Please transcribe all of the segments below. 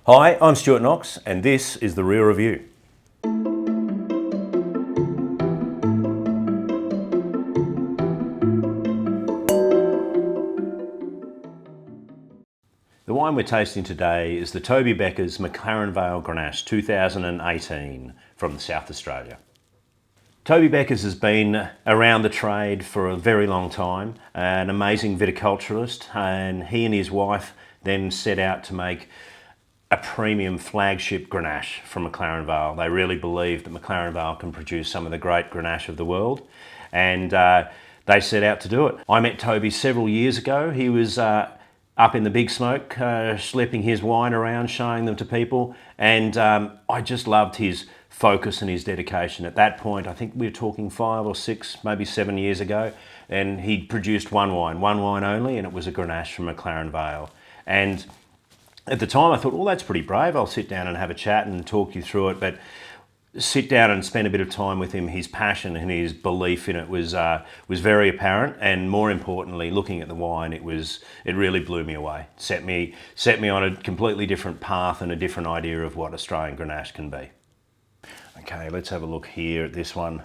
Hi, I'm Stuart Knox and this is The Real Review. The wine we're tasting today is the Toby Bekkers McLaren Vale Grenache 2018 from South Australia. Toby Bekkers has been around the trade for a very long time, an amazing viticulturalist, and he and his wife then set out to make a premium flagship Grenache from McLaren Vale. They really believe that McLaren Vale can produce some of the great Grenache of the world, and they set out to do it. I met Toby several years ago. He was up in the big smoke, schlepping his wine around, showing them to people, and I just loved his focus and his dedication. At that point, I think we were talking 5 or 6, maybe 7 years ago, and he produced one wine only, and it was a Grenache from McLaren Vale. And at the time I thought, well, that's pretty brave. I'll sit down and have a chat and talk you through it. But sit down and spend a bit of time with him, his passion and his belief in it was very apparent. And more importantly, looking at the wine, it really blew me away. Set me on a completely different path and a different idea of what Australian Grenache can be. Okay, let's have a look here at this one.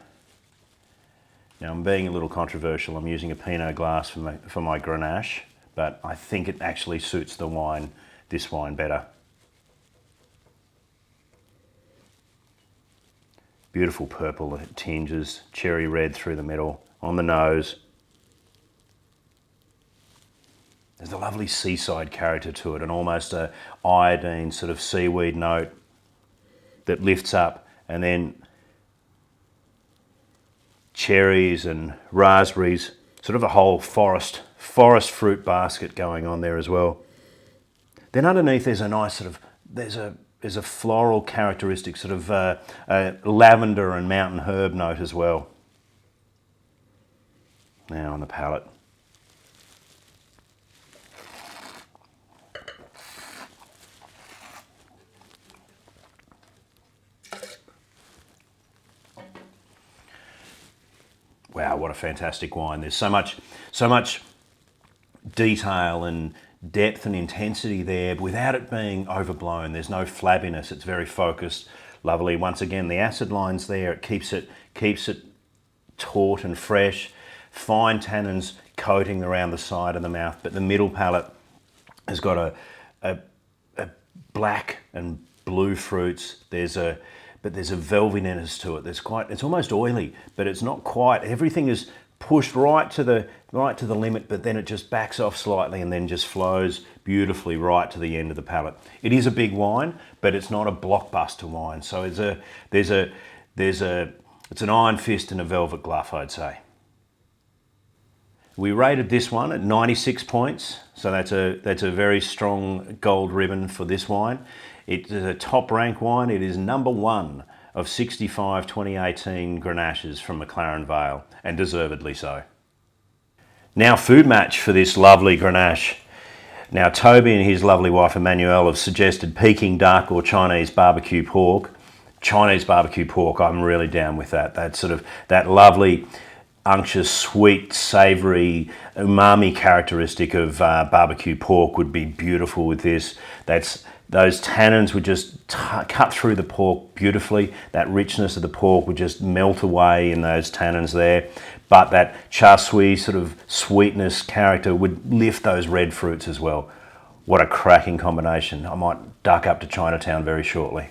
Now, I'm being a little controversial. I'm using a Pinot glass for my Grenache, but I think it actually suits this wine better. Beautiful purple tinges, cherry red through the middle, on the nose. There's a lovely seaside character to it, and almost a iodine sort of seaweed note that lifts up, and then cherries and raspberries, sort of a whole forest fruit basket going on there as well. Then underneath there's a nice sort of, there's a floral characteristic, sort of a lavender and mountain herb note as well. Now on the palate. Wow, what a fantastic wine. There's so much detail and depth and intensity there without it being overblown. There's no flabbiness. It's very focused, lovely. Once again, the acid line's there. It keeps it taut and fresh. Fine tannins coating around the side of the mouth, but the middle palate has got a black and blue fruits. There's a velvetiness to it. It's almost oily, but it's not quite. Everything is pushed right to the limit, but then it just backs off slightly and then just flows beautifully right to the end of the palate. It is a big wine, but it's not a blockbuster wine. So it's an iron fist and a velvet glove, I'd say. We rated this one at 96 points, so that's a very strong gold ribbon for this wine. It is a top rank wine. It is number 1 of 65 2018 Grenaches from McLaren Vale, and deservedly so. Now, food match for this lovely Grenache. Now, Toby and his lovely wife Emmanuelle have suggested Peking duck or Chinese barbecue pork. Chinese barbecue pork, I'm really down with that. That lovely, unctuous, sweet, savoury, umami characteristic of barbecue pork would be beautiful with this. Those tannins would just cut through the pork beautifully. That richness of the pork would just melt away in those tannins there. But that char siu sort of sweetness character would lift those red fruits as well. What a cracking combination. I might duck up to Chinatown very shortly.